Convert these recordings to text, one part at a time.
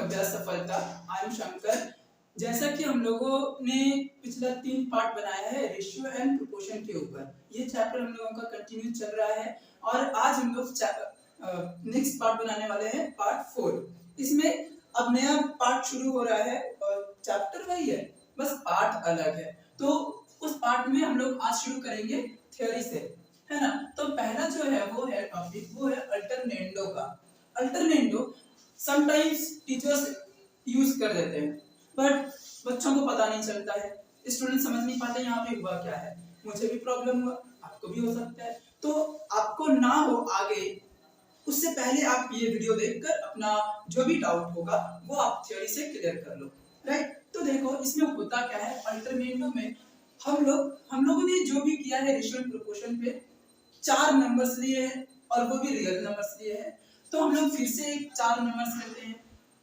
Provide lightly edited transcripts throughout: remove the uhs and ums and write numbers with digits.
अभ्यास सफलता। I am Shankar. जैसा कि हम लोगों ने पिछला 3 पार्ट बनाया है रेशियो एंड प्रोपोर्शन के ऊपर, ये चैप्टर हम लोगों का कंटिन्यू चल रहा है और आज हम लोग नेक्स्ट पार्ट बनाने वाले हैं पार्ट 4। इसमें अब नया पार्ट शुरू हो रहा है और चैप्टर वही है, बस पार्ट अलग है। तो उस पार्ट में हम लोग आज शुरू करेंगे थ्योरी से, है ना। तो पहला जो है वो है टॉपिक, वो है अल्टरनेंडो का। अल्टरनेंडो समटाइम्स टीचर्स यूज कर देते हैं बट बच्चों को पता नहीं चलता है, स्टूडेंट समझ नहीं पाते यहाँ पे हुआ क्या है। मुझे भी प्रॉब्लम हुआ, आपको भी हो सकता है। तो आपको ना हो आगे, उससे पहले आप ये वीडियो देखकर अपना जो भी डाउट होगा वो आप थ्योरी से क्लियर कर लो, राइट। तो देखो इसमें होता क्या है, अल्टरनेंडो में हम लोगों ने जो भी किया है रेशियो एंड प्रोपोर्शन पे 4 नंबर्स लिए हैं और वो भी रियल नंबर्स लिए हैं। तो हम लोग फिर से 4 नंबर्स लेते हैं,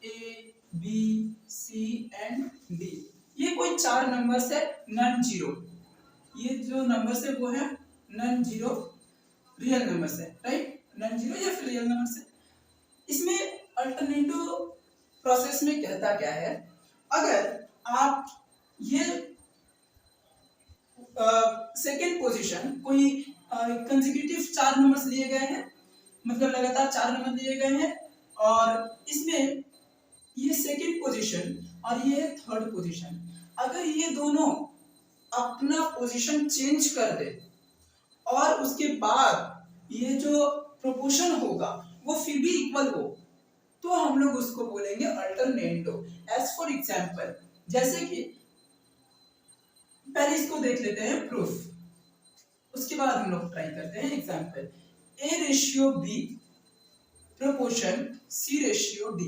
A B C and D. ये कोई 4 नंबर्स है नॉन जीरो, ये जो नंबर्स है वो है नॉन जीरो रियल नंबर्स है, राइट। नॉन जीरो या फिर रियल नंबर्स है। इसमें अल्टरनेटिव प्रोसेस में कहता क्या है, अगर आप ये सेकेंड पोजीशन कोई कंसेक्यूटिव 4 नंबर्स लिए गए हैं, मतलब लगातार 4 नंबर लिए गए हैं और इसमें ये सेकेंड पोजीशन और ये थर्ड पोजीशन, अगर ये दोनों अपना पोजीशन चेंज कर दे और उसके बाद ये जो प्रोपोर्शन होगा वो फिर भी इक्वल हो, तो हम लोग उसको बोलेंगे अल्टरनेंडो। एज फॉर एग्जांपल, जैसे कि पहले इसको देख लेते हैं प्रूफ, उसके बाद हम लोग ट्राई करते हैं example. A ratio B proportion C ratio D.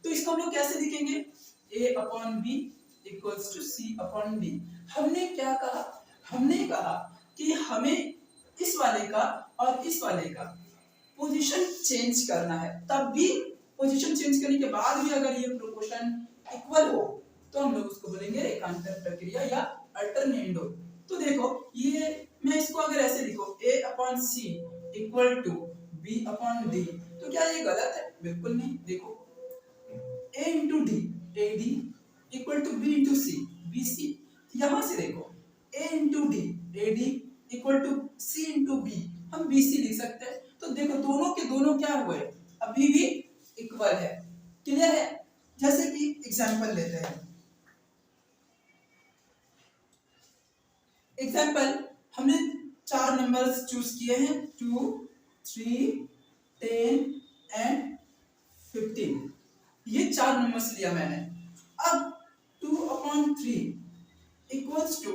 तो इसको हम लोग कैसे लिखेंगे, A upon B equals to C upon D. हमने क्या कहा, हमने कहा कि हमें इस वाले का और इस वाले का पोजीशन चेंज करना है, तब भी पोजीशन चेंज करने के बाद भी अगर ये प्रोपोर्शन इक्वल हो तो हम लोग उसको बोलेंगे रेखांतर प्रक्रिया या अल्टरनेंडो। तो देखो ये मैं इसको अगर ऐसे लिखो a upon C equal to b upon D, तो क्या ये गलत है? बिल्कुल नहीं। देखो a into D A D equal to b into C B C. यहां से देखो a into D A D equal to c into B, हम बी सी लिख सकते हैं। तो देखो दोनों के दोनों क्या हुए, अभी भी इक्वल है। क्लियर है। जैसे कि एग्जांपल लेते हैं, एग्जांपल हमने 4 नंबर्स चूज किए हैं, 2 3 10 एंड 15। ये 4 नंबर्स लिया मैंने। अब 2 अपॉन 3 इक्वल्स टू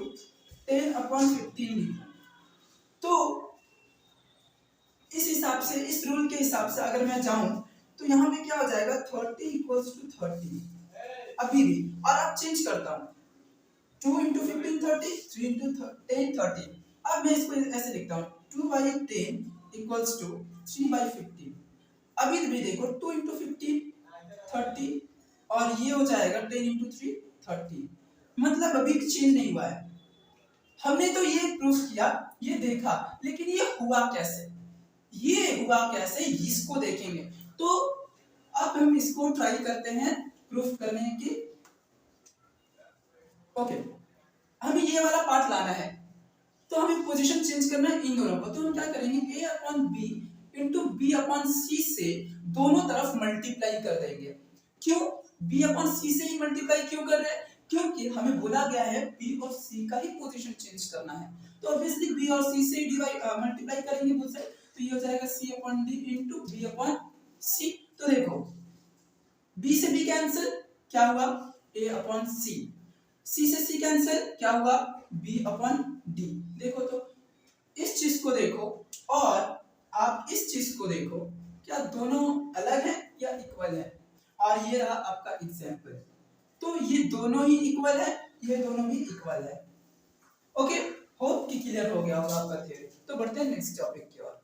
10 अपॉन 15 लिखा। तो इस हिसाब से, इस रूल के हिसाब से अगर मैं जाऊं तो यहाँ पे क्या हो जाएगा, 30 इक्वल्स टू 30 अभी भी। और अब चेंज करता हूँ, 2 इंटू 15 30, 3 इंटू 10 30। अब मैं इसको ऐसे लिखता हूँ, 2 बाई 10 इक्वल्स टू 3 बाई 15। अभी भी देखो 2 इंटू 15 30 और ये हो जाएगा 10 इंटू 3 30। मतलब अभी भी चेंज नहीं हुआ है। हमने तो ये प्रूफ किया, ये देखा, लेकिन ये हुआ कैसे, ये हुआ कैसे इसको देखेंगे। तो अब हम इसको ट्राई करते हैं प्रूफ करने की। ओके, हमें ये वाला पार्ट लाना है, तो हमें पोजीशन चेंज करना है इन दोनों को। तो हम क्या करेंगे, a upon B into B upon C से दोनों तरफ मल्टीप्लाई कर देंगे। क्यों b अपॉन सी से ही मल्टीप्लाई क्यों कर रहे हैं, क्योंकि हमें बोला गया है b और c का ही पोजीशन चेंज करना है। तो ऑब्वियसली b और c से मल्टीप्लाई करेंगे बोथ साइड, तो ये हो जाएगा c upon d into b upon c। तो देखो b से b कैंसिल, क्या हुआ a अपॉन c, c से c कैंसिल, क्या हुआ b अपॉन d। देखो तो इस चीज को देखो और आप इस चीज को देखो, क्या दोनों अलग हैं या इक्वल है। और ये रहा आपका एग्जांपल, तो ये दोनों ही इक्वल है, ये दोनों भी इक्वल है। ओके, होप कि क्लियर हो गया होगा आपका थ्योरी। तो बढ़ते हैं नेक्स्ट टॉपिक की ओर।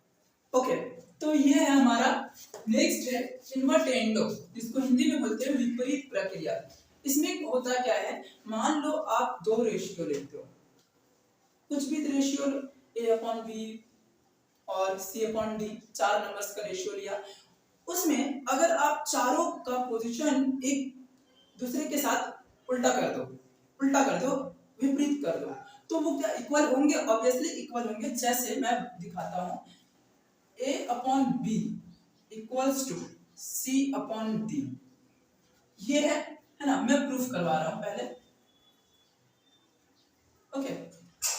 ओके, तो ये है हमारा नेक्स्ट है इन्वर्टेंडो, जिसको हिंदी में बोलते हैं विपरीत प्रक्रिया। इसमें होता क्या है, मान लो आप 2 रेशियो लेते हो, कुछ भी रेशियो a अपॉन बी और c अपॉन डी, 4 नंबर्स का रेशियो लिया। उसमें अगर आप चारों का पोजीशन एक दूसरे के साथ उल्टा कर दो, विपरीत कर दो, तो वो क्या इक्वल होंगे? ऑब्वियसली इक्वल होंगे। जैसे मैं दिखाता हूं, a upon b equals to c upon d, ये है ना, मैं प्रूफ करवा रहा हूं पहले। ओके,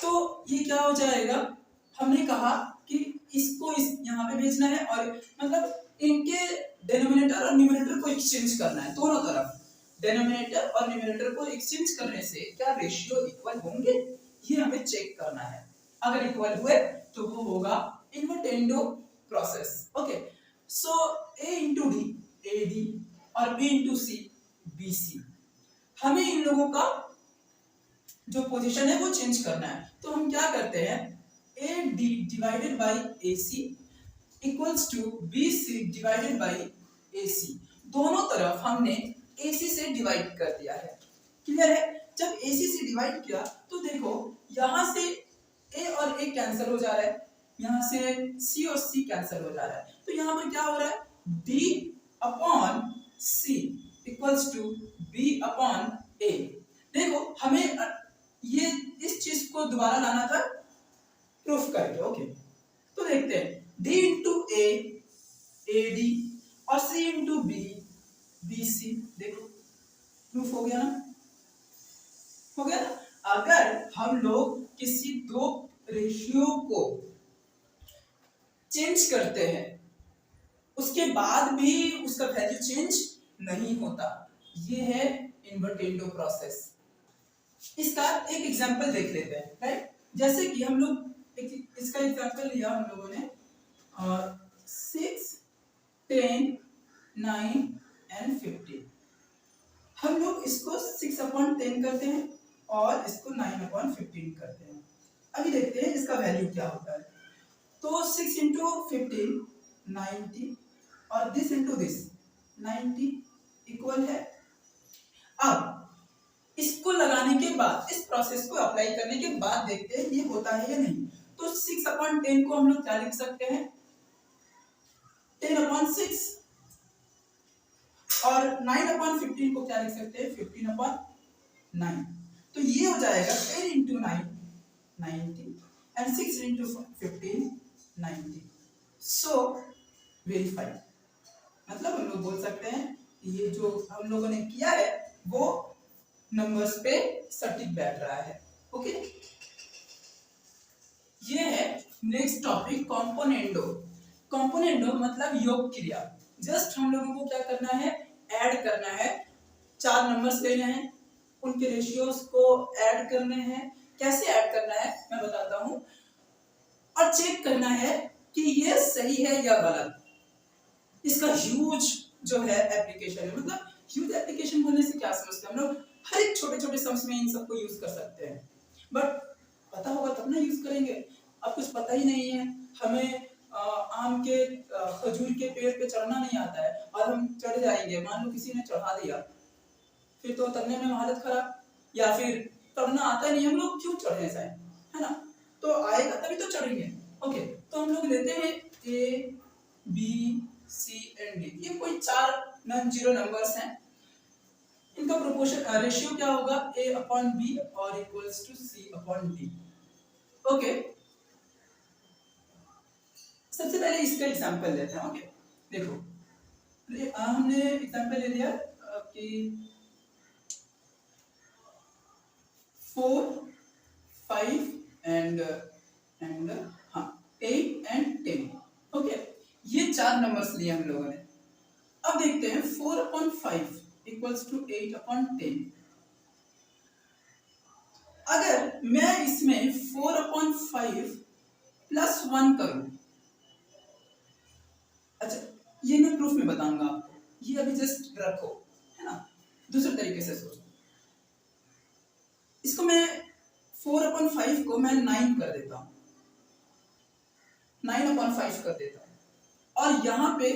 तो ये क्या हो जाएगा, हमने कहा कि इसको इस यहाँ पे भेजना है, और मतलब इनके डिनोमिनेटर और न्यूमरेटर को एक्सचेंज करना है, दोनों तरफ डिनोमिनेटर और न्यूमरेटर को एक्सचेंज करने से क्या रेशियो इक्वल होंगे, ये हमें चेक करना है। अगर इक्वल हुए तो वो होगा invertendo process. Okay, so a into D AD और b इंटू सी BC, हमें इन लोगों का जो पोजीशन है वो चेंज करना है। तो हम क्या करते हैं, AD divided by AC equals to BC divided by AC, दोनों तरफ हमने AC से डिवाइड कर दिया है। क्लियर है? जब AC से डिवाइड किया तो देखो यहां से A और A कैंसिल हो जा रहा है, यहां से C और C कैंसिल हो जा रहा है, तो यहां पर क्या हो रहा है, D upon C equals to B upon A। देखो हमें ये इस चीज को दोबारा लाना था प्रूफ करके। ओके, तो देखते हैं, D इंटू A AD और C इंटू B BC, देखो प्रूफ हो गया ना, हो गया ना। अगर हम लोग किसी दो रेशियो को चेंज करते हैं उसके बाद भी उसका वैल्यू चेंज नहीं होता, ये है इन्वर्टेंडो प्रोसेस। इसका एक एग्जांपल देख लेते हैं, राइट? जैसे कि हम लोग इसका एग्जांपल लिया हम लोगों ने 6 10 9 एंड 15। हम लोग इसको 6 अपॉन 10 करते हैं और इसको 9 अपॉन 15 करते हैं। अभी देखते हैं इसका वैल्यू क्या होता है। तो 6 इंटू 15 90 और दिस इंटू दिस 90 इक्वल है। अब इसको लगाने के बाद, इस प्रोसेस को अप्लाई करने के बाद देखते हैं ये होता है या नहीं। तो 6 अपॉन 10 को हम लोग क्या लिख सकते हैं, 10 अपॉन 6, और 9 अपॉन 15 को क्या लिख सकते हैं, 15 अपॉन 9। तो ये हो जाएगा 10 into 9 90 and 6 into 15 90। So verified, मतलब हम लोग बोल सकते हैं ये जो हम लोगों ने किया है वो नंबर्स पे सटीक बैठ रहा है। ओके, ये है नेक्स्ट टॉपिक, कंपोनेंडो। कंपोनेंडो मतलब योग क्रिया। जस्ट हम लोगों को क्या करना है, ऐड करना है, चार नंबर्स लेने हैं, उनके रेशियोज को ऐड करने हैं। कैसे ऐड करना है मैं बताता हूं, और चेक करना है कि ये सही है या गलत। इसका ह्यूज जो है एप्लीकेशन है, मतलब ह्यूज एप्लीकेशन बोलने से क्या समझते हैं हम लोग, हर एक छोटे छोटे सम्स में इन सबको यूज कर सकते हैं, बट पता होगा तब ना यूज करेंगे। अब कुछ पता ही नहीं है, हमें आम के खजूर के पेड़ पे चढ़ना नहीं आता है और हम चढ़ जाएंगे, मान लो किसी ने चढ़ा दिया, फिर तो उतरने में हालत खराब, या फिर चढ़ना आता नहीं, हम लोग क्यों चढ़े जाए, है ना? तो आएगा तभी तो चढ़ेंगे। ओके, तो हम लोग लेते हैं A B C and D, ये कोई चार नॉन जीरो नंबर्स हैं। इनका प्रोपोर्शन रेशियो क्या होगा, A अपॉन B और equals to C upon D। Okay, सबसे पहले इसका एग्जांपल लेते हैं। ओके, देखो हमने एग्जांपल ले लिया कि 4 5 एंड 8 एंड 10। ओके, ये चार नंबर्स लिए हम लोगों ने। अब देखते हैं 4 अपॉन 5 इक्वल्स टू 8 अपॉन 10। अगर मैं इसमें 4 अपॉन 5 प्लस 1 करूं, अच्छा ये मैं प्रूफ में बताऊंगा आपको, ये अभी जस्ट रखो, है ना? दूसरे तरीके से सोचो, इसको मैं 4 अपॉन 5 को मैं 9 कर देता हूं, 9 अपॉन 5 कर देता हूं, और यहां पे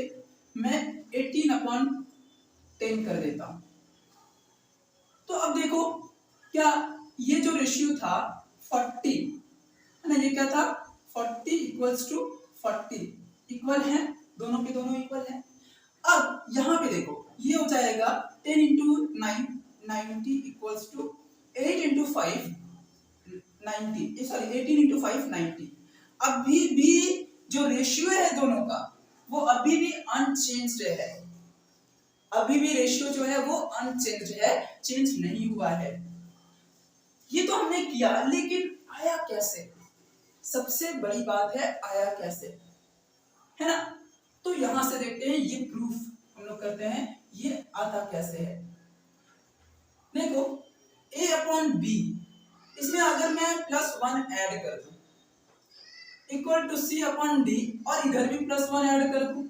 मैं 18 अपॉन 10 कर देता हूं। तो अब देखो क्या ये जो रेशियो था 40, है ना, ये क्या था 40 इक्वल्स टू 40 इक्वल है, दोनों के दोनों इक्वल है। अब यहाँ पे देखो ये हो जाएगा 10 into 9 90 equals to 8 into 5 90, sorry 18 into 5 90। अभी भी जो रेशियो है दोनों का वो अभी भी अनचेंज्ड है, अभी भी रेशियो जो है वो अनचेंज्ड है, चेंज नहीं हुआ है। ये तो हमने किया, लेकिन आया कैसे? सबसे बड़ी बात है आया कैसे, है ना? तो यहां से देखते हैं ये प्रूफ हम लोग करते हैं, ये आता कैसे है। देखो a अपॉन बी, इसमें अगर मैं +1 ऐड कर दूं equal to c upon D, और इधर भी +1 ऐड कर दूं,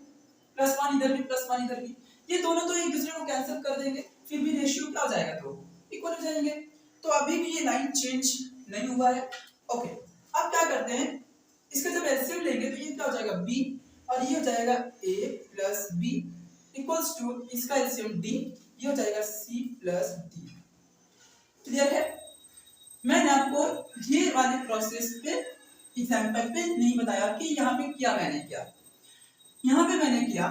+1 इधर भी +1 इधर भी, ये दोनों तो एक दूसरे को कैंसिल कर देंगे, फिर भी रेशियो क्या हो जाएगा, तो इक्वल हो जाएंगे। तो अभी भी ये लाइन चेंज नहीं हुआ है। ओके, अब क्या करते हैं, इसका जब एलसीएम लेंगे तो ये क्या हो जाएगा b, और ये हो जाएगा a plus b equals to इसका एलसीएम d, ये हो जाएगा c प्लस d। क्लियर है? मैंने आपको ये वाली प्रोसेस पे एग्जांपल पे नहीं बताया कि यहाँ पे क्या मैंने किया। यहाँ पे मैंने किया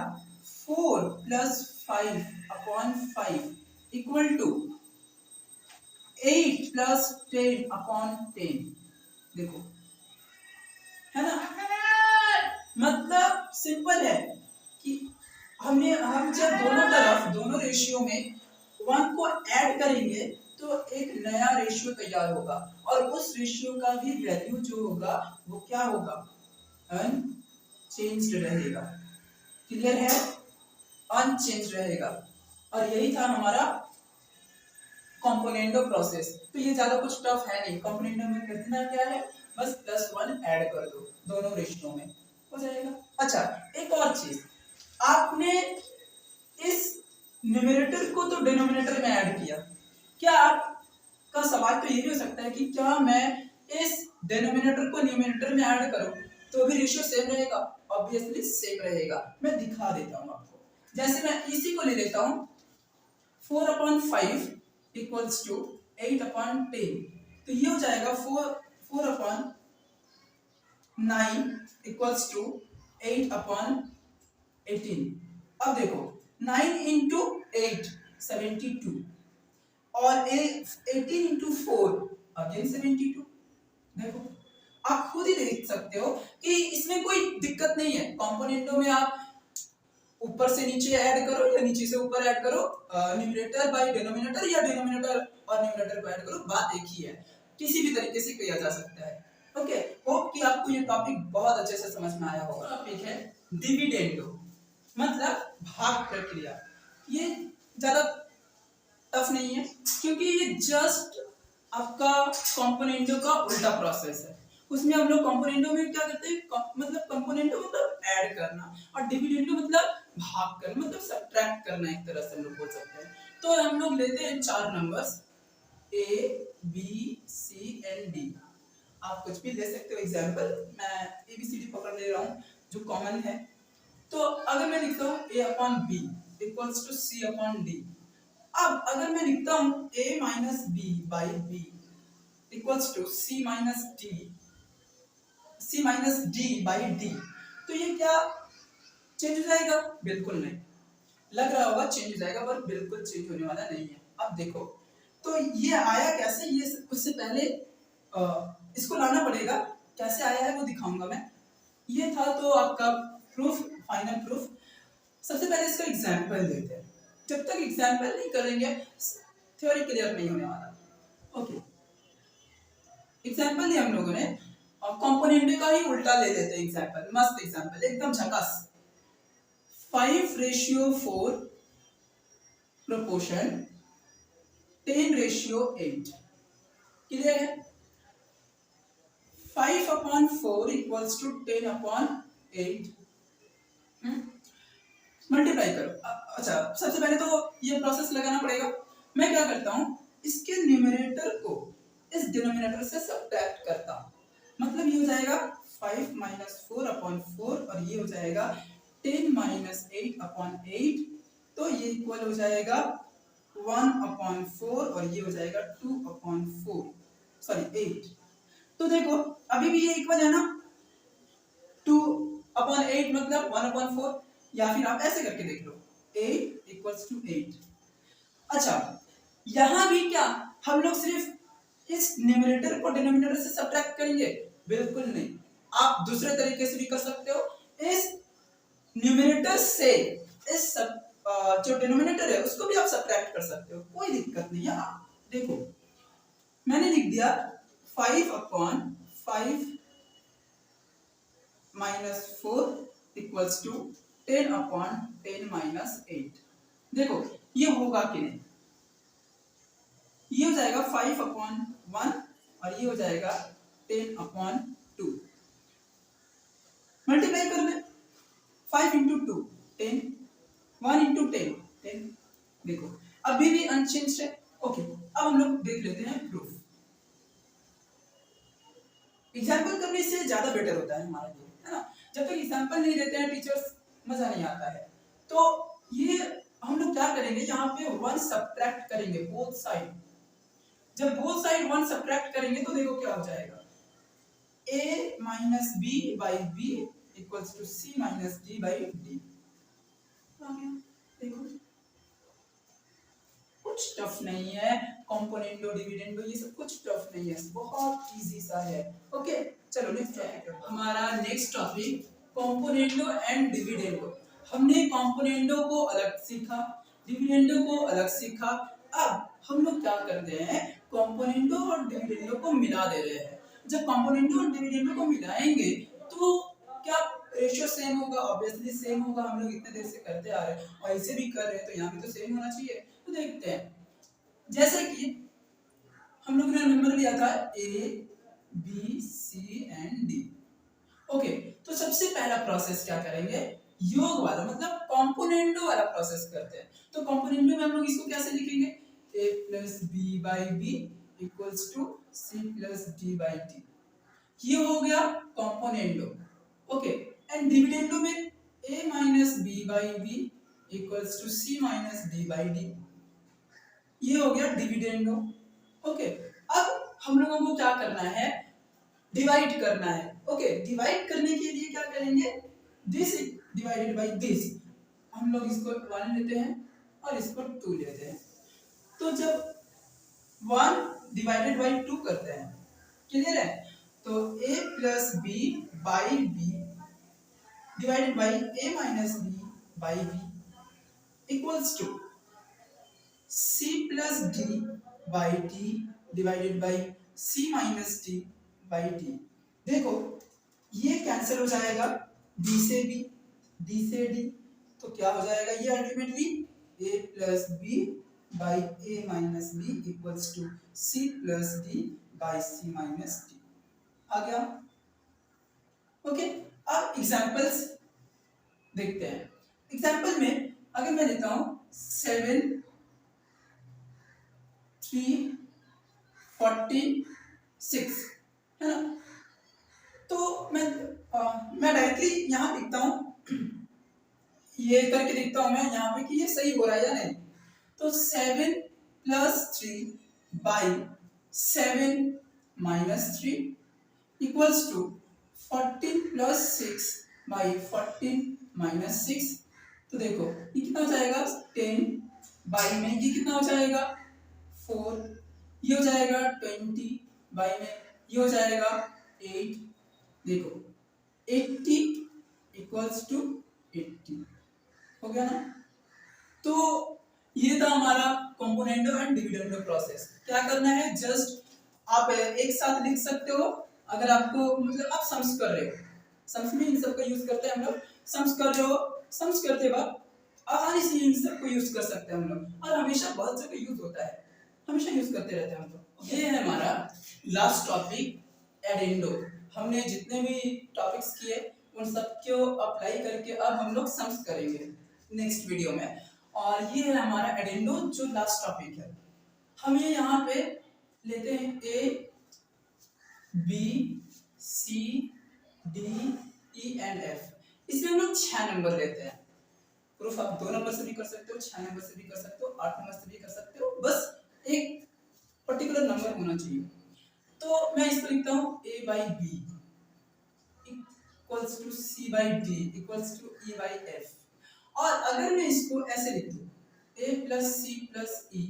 4 plus 5 upon 5 equal to 8 plus 10 upon 10। देखो, है ना? मतलब सिंपल है कि हम जब दोनों तरफ दोनों रेशियो में 1 को ऐड करेंगे तो एक नया रेशियो तैयार होगा, और उस रेशियो का भी वैल्यू जो होगा वो क्या होगा, अनचेंज्ड रहेगा। क्लियर है? अनचेंज रहेगा। और यही था हमारा कंपोनेंडो प्रोसेस। तो ये ज्यादा कुछ टफ है नहीं, कंपोनेंडो में कितना क्या है, बस +1 ऐड कर दो दोनों रेशियो में, हो जाएगा। अच्छा, एक और चीज, आपने इस न्यूमरेटर को तो डिनोमिनेटर में ऐड किया, क्या आपका सवाल तो ये भी हो सकता है कि क्या मैं इस डिनोमिनेटर को न्यूमरेटर में ऐड करूं तो भी रेशियो सेम रहेगा? ऑब्वियसली सेम रहेगा। मैं दिखा देता हूं आपको। जैसे मैं इसी को ले लेता हूं 4/5 इक्वल्स टू 8/10, तो ये हो जाएगा 4/9 इक्वल्स टू 8/18। अब देखो 9 इंटू 8 72, और 18 इंटू 4 अगेन 72। देखो, आप खुद ही देख सकते हो कि इसमें कोई दिक्कत नहीं है। कंपोनेंटों में आप ऊपर से नीचे ऐड करो या नीचे से ऊपर ऐड करो, न्यूमरेटर बाय डिनोमिनेटर या डिनोमिनेटर और न्यूमरेटर को ऐड करो, बात एक ही है, किसी भी तरीके से किया जा सकता है। ओके, होप कि आपको ये टॉपिक बहुत अच्छे से समझ में आया होगा। टॉपिक है डिविडेंडो, मतलब भाग प्रक्रिया। ये ज्यादा टफ नहीं है, क्योंकि ये जस्ट आपका कंपोनेंटो का उल्टा प्रोसेस है। उसमें हम लोग कंपोनेंटो में क्या करते हैं, मतलब कंपोनेंटो मतलब ऐड करना, और डिविडेंडो मतलब भाग करना, मतलब सब्ट्रैक्ट करना, एक तरह से हम लोग बोल सकते हैं। तो हम लोग लेते हैं 4 numbers A B C and D। आप कुछ भी ले सकते हो, एग्जांपल मैं ABCD पकड़ ले रहा हूँ जो कॉमन है। तो अगर मैं लिखता हूँ A/B इक्वल्स टू C/D, अब अगर मैं लिखता हूँ a minus B by B equals to C minus D by D, तो ये क्या चेंज हो जाएगा? बिल्कुल नहीं। लग रहा होगा चेंज हो जाएगा, पर बिल्कुल चेंज होने वाला नहीं है। अब देखो, तो ये आया कैसे, ये उससे पहले इसको लाना पड़ेगा। कैसे आया है वो दिखाऊंगा मैं। ये था तो आपका प्रूफ, फाइनल प्रूफ। सबसे पहले इसका एग्जाम्पल लेते हैं। जब तक एग्जाम्पल नहीं करेंगे थ्योरी क्लियर नहीं होने वाला। ओके, एग्जाम्पल लिया हम लोगों ने, और कंपोनेंट का ही उल्टा ले लेते हैं एग्जाम्पल। मस्त एग्जाम्पल, एकदम झकास। 5/4 प्रोपोर्शन 10/8। क्लियर है? 5/4 इक्वल्स टू 10/8। मल्टीप्लाई करो। अच्छा, सबसे पहले तो ये प्रोसेस लगाना पड़ेगा। मैं क्या करता हूँ, इसके न्यूमरेटर को इस डिनोमिनेटर से सब्ट्रैक्ट करता हूँ, मतलब ये हो जाएगा 5 माइनस 4/4, और ये हो जाएगा 10 माइनस 8/8, तो ये इक्वल हो जाएगा 1/4, और ये हो जाएगा 2/4, सॉरी 8। तो देखो अभी भी ये इक्वल है ना, 2/8 मतलब 1/4, या फिर आप ऐसे करके देख लो, 8 इक्वल्स टू 8। अच्छा, यहां भी क्या हम लोग सिर्फ इस न्यूमरेटर को डिनोमिनेटर से सब्ट्रैक्ट करेंगे? बिल्कुल नहीं, आप दूसरे तरीके से भी कर सकते हो। इस न्यूमरेटर से इस जो डिनोमिनेटर है उसको भी आप सब्ट्रैक्ट कर सकते हो, कोई दिक्कत नहीं है। आप देखो, मैंने लिख दिया 5/5 माइनस 4 इक्वल्स टू 10/10 माइनस 8। देखो ये होगा कि नहीं, ये हो जाएगा 5/1 और ये हो जाएगा 10/2। मल्टीप्लाई कर दे, 5 इंटू 2 10, 1 इंटू 10 10। देखो अभी भी अनचेंज्ड है। ओके, अब हम लोग देख लेते हैं प्रूफ। एग्जाम्पल करने से ज्यादा बेटर होता है हमारे लिए, है ना। जब तक एग्जाम्पल नहीं देते हैं टीचर्स, मजा नहीं आता है। तो ये हम लोग क्या करेंगे, यहाँ पे 1 सब्ट्रैक्ट करेंगे बोथ साइड। जब बोथ साइड 1 सब्ट्रैक्ट करेंगे तो देखो क्या हो जाएगा, a minus B by B equals to C minus D by D. देखो कुछ टफ नहीं है, कंपोनेंडो डिविडेंडो ये सब कुछ टफ नहीं है, बहुत इजी सा है। ओके चलो नेक्स्ट टॉपिक। हमारा next topic componendo and dividendo. हमने कंपोनेंडो को अलग सीखा, डिविडेंडो को अलग सीखा। अब हम लोग क्या करते हैं, कंपोनेंडो और डिविडेंडो को मिला दे रहे हैं। जब कंपोनेंडो और डिविडेंडो को मिलाएंगे तो क्या रेशियो सेम होगा? ऑब्वियसली सेम होगा, हम लोग इतने देर से करते आ रहे हैं और इसे भी कर रहे हैं तो यहाँ भी तो सेम होना चाहिए। तो देखते हैं, जैसे कि हम लोग ने नंबर लिया था A B C and D. Okay, तो सबसे पहला प्रोसेस क्या करेंगे, योग वाला मतलब कंपोनेंडो वाला प्रोसेस करते हैं। तो कंपोनेंडो में हम लोग इसको कैसे लिखेंगे, a plus B by B equals to C plus D by D. ये हो गया कंपोनेंडो। ओके, एंड डिविडेंडो में a minus B by B equals to C minus D by D. ये हो गया डिविडेंडो। ओके, अब हम लोगों को क्या करना है, डिवाइड करना है। ओके, डिवाइड करने के लिए क्या करेंगे, दिस डिवाइडेड बाय दिस। हम लोग इसको 1 लेते हैं और इसको 2 लेते हैं। तो जब 1 डिवाइडेड बाय 2 करते हैं, क्लियर है, तो a plus B by B divided by a minus B by B equals to c plus d by d divided by c minus d by d। देखो ये कैंसिल हो जाएगा, d से b, d से d, तो क्या हो जाएगा ये ultimately a plus b by a minus b equals to c plus d by c minus d आ गया। ओके, अब एग्जांपल्स देखते हैं। एग्जांपल में अगर मैं लेता हूं 7 3 46, है ना, तो मैं डायरेक्टली यहाँ लिखता हूँ, ये करके देखता हूँ मैं यहाँ पे कि ये सही हो रहा है या नहीं। तो 7 plus 3 by 7 minus 3 equals to 14 plus 6 by 14 minus 6। तो देखो ये कितना हो जाएगा, 10 बाई में ये कितना हो जाएगा 4, ये हो जाएगा 20 बाई में ये हो जाएगा 8। देखो 80 इक्वल्स टू 80 हो गया ना। तो ये था हमारा कंपोनेंडो एंड डिविडेंडो प्रोसेस। क्या करना है, जस्ट आप एक साथ लिख सकते हो अगर आपको मतलब आप सम्स कर रहे हो, सम्स में इन सब का यूज करते हैं हम लोग। सम्स कर रहे हो, सम्स करते वक्त आसानी से इन सब को यूज कर सकते हैं हम लोग, और हमेशा बहुत जगह यूज होता है, हमेशा यूज करते रहते हैं हम लोग। ये है हमारा लास्ट टॉपिक एडेंडो। हमने जितने भी टॉपिक्स किए उन सब को अप्लाई करके अब हम लोग सम्स करेंगे नेक्स्ट वीडियो में। और ये है हमारा एडेंडो जो लास्ट टॉपिक है। हम ये यहाँ पे लेते हैं A B C D E and F. इसमें हम लोग 6 नंबर लेते हैं। प्रूफ आप 2 नंबर से भी कर सकते हो, 6 नंबर से भी कर सकते हो, 8 नंबर से भी कर सकते हो, बस एक पर्टिकुलर नंबर होना चाहिए। तो मैं इसको लिखता हूँ a by B equals to c by d equals to e by f। और अगर मैं इसको ऐसे लिख दूं a plus C plus E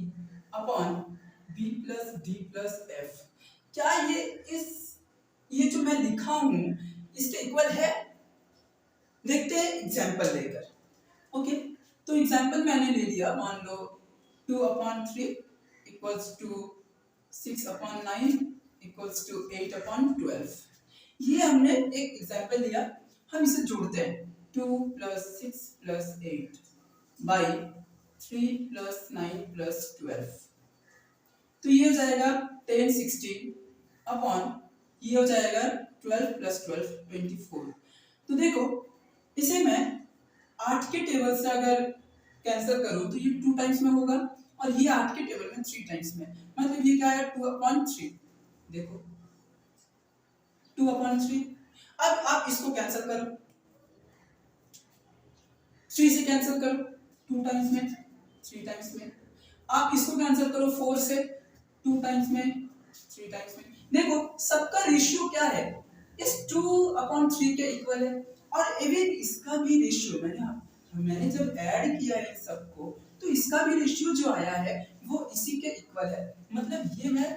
upon B plus D plus F, क्या ये जो मैं लिखा हूं इसके इक्वल है? देखते हैं एग्जाम्पल लेकर। ओके, तो एग्जाम्पल मैंने ले लिया, मान लो 2/3 इक्वल्स टू 6/9 इक्वल्स टू 8/12। ये हमने एक एग्जाम्पल लिया, हम इसे जोड़ते हैं 2 plus 6 plus 8 by 3 plus 9 plus 12। तो ये हो जाएगा 10 16 अपॉन ये हो जाएगा 12 प्लस 12 24। तो देखो इसे मैं 8 के टेबल से अगर कैंसिल करूं तो ये 2 टाइम्स में होगा और ये 8 के टेबल में 3 टाइम्स में, मतलब ये क्या है 2/3। देखो 2/3। अब आप इसको कैंसिल करो, 3 से कैंसिल करो 2 टाइम्स में 3 टाइम्स में, आप इसको कैंसिल करो 4 से 2 टाइम्स में 3 टाइम्स में। देखो सबका रेशियो क्या है, इस 2/3 के इक्वल है। और इवन इसका भी रेशियो मैंने जब ऐड किया है इन सबको तो इसका भी रेशियो जो आया है वो इसी के इक्वल है, मतलब ये मैं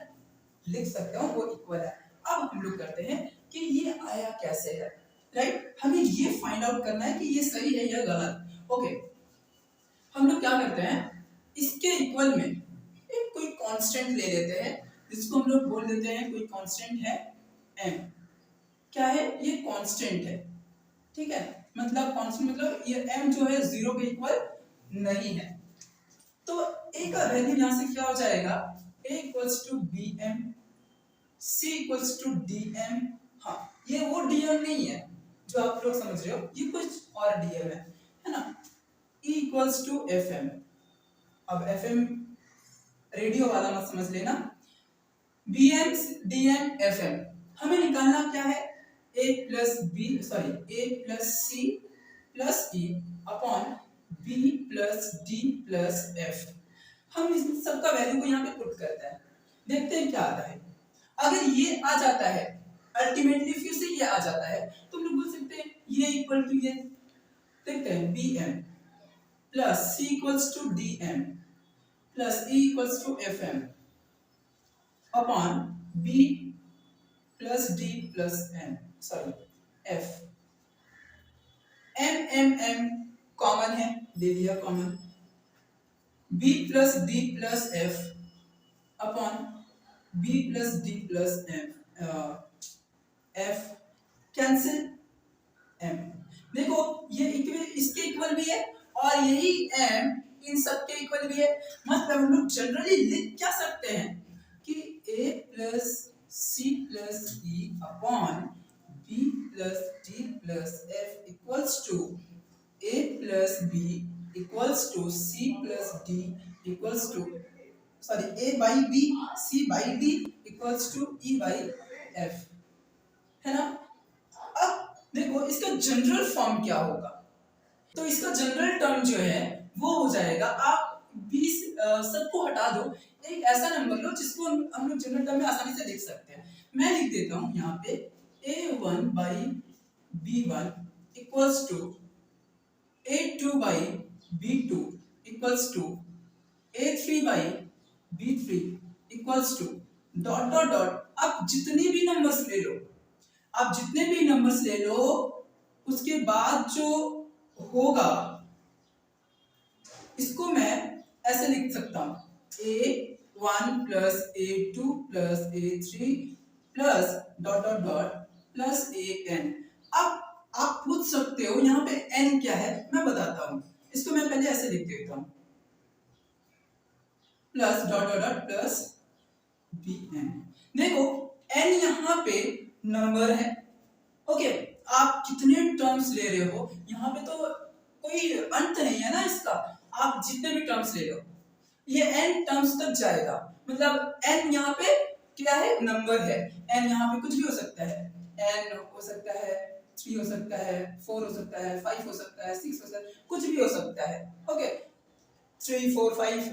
लिख सकता हूँ वो इक्वल है। अब हम लोग करते हैं कि ये आया कैसे है, राइट? हमें ये फाइंड आउट करना है कि ये सही है या गलत। ओके, हम लोग क्या करते हैं, इसके इक्वल में एक कोई कांस्टेंट ले लेते हैं जिसको हम लोग बोल देते हैं, कोई कांस्टेंट है m। क्या है ये? कांस्टेंट है, ठीक है? मतलब कांस्टेंट मतलब ये m जो है 0 के इक्वल नहीं है। तो a का वैल्यू यहां से क्या हो जाएगा, a equals to bm, c equals to dm। हाँ, ये वो dm नहीं है जो आप लोग समझ रहे हो, ये कुछ और dm है ना? e equals to fm। अब fm रेडियो वाला मत समझ लेना, bm dm fm। हमें निकालना क्या है, a plus c plus e upon b plus d plus f। हम इस सबका वैल्यू को यहाँ पे पुट करते हैं, देखते हैं क्या आता है। अगर ये आ जाता है, अल्टीमेटली फिर से ये आ जाता है, तो हम लोग बोल सकते हैं ये इक्वल टू ये, देखते हैं bm plus c equals to dm plus e equals to fm upon b plus d plus f। m common है, ले लिया common, b plus d plus f upon b plus d plus f cancel m। देखो ये इसके equal भी है और यही m इन सब के इक्वल भी है, मतलब हम लोग जनरली लिख क्या सकते हैं कि a plus c plus e upon b plus d plus f equals to a plus b equals to c plus d equals to a by b c by d equals to e by f, है ना? अब देखो इसका general form क्या होगा, तो इसका general term जो है वो हो जाएगा, आप 20 सबको हटा दो, एक ऐसा नंबर लो जिसको हम लोग जनरल टर्म में आसानी से लिख सकते हैं। मैं लिख देता हूं यहाँ पे a1 by b1 equals to a2 by b2 equals to a3 by b3 equals to dot dot dot. आप जितने भी नंबर्स ले लो, आप जितने भी नंबर्स ले लो, उसके बाद जो होगा इसको मैं ऐसे लिख सकता हूं a1 plus a2 plus a3 plus dot dot dot plus an। अब आप पूछ सकते हो यहाँ पे n क्या है, मैं बताता हूं, इसको मैं पहले ऐसे लिख देता हूं plus dot dot dot plus bn। देखो n यहाँ पे नंबर है, ओके? आप कितने टर्म्स ले रहे हो, यहाँ पे तो कोई अंत नहीं है ना इसका, आप जितने भी टर्म्स ले लो ये n टर्म्स तक जाएगा, मतलब n यहाँ पे क्या है, नंबर है। n यहाँ पे कुछ भी हो सकता है, n हो सकता है 3 हो सकता है 4 हो सकता है 5 हो सकता है 6 हो सकता है, कुछ भी हो सकता है, ओके? 3 4 5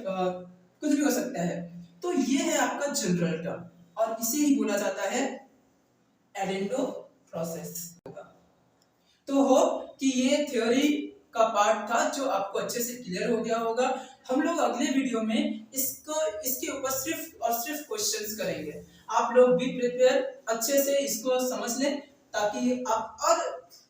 कुछ भी हो सकता है। तो ये है आपका जनरल टर्म और इसे ही बोला जाता है एडेंडो प्रोसेस। तो हो कि ये थ्योरी का पार्ट था जो आपको अच्छे से क्लियर हो गया होगा। हम लोग अगले वीडियो में इसके ऊपर सिर्फ और सिर्फ क्वेश्चंस करेंगे। आप लोग बी प्रिपेयर, अच्छे से इसको समझ लें, ताकि आप और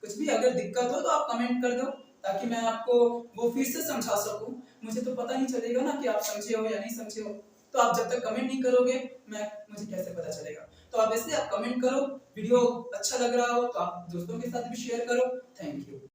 कुछ भी अगर दिक्कत हो तो आप कमेंट कर दो, ताकि मैं आपको वो फिर से समझा सकूं। मुझे तो पता नहीं चलेगा ना कि आप समझे हो या नहीं समझे हो। तो आप जब तक कमेंट नहीं करोगे मुझे कैसे पता चलेगा। तो आप ऐसे आप कमेंट करो, वीडियो अच्छा लग रहा हो तो आप दोस्तों के साथ भी शेयर करो। Thank you.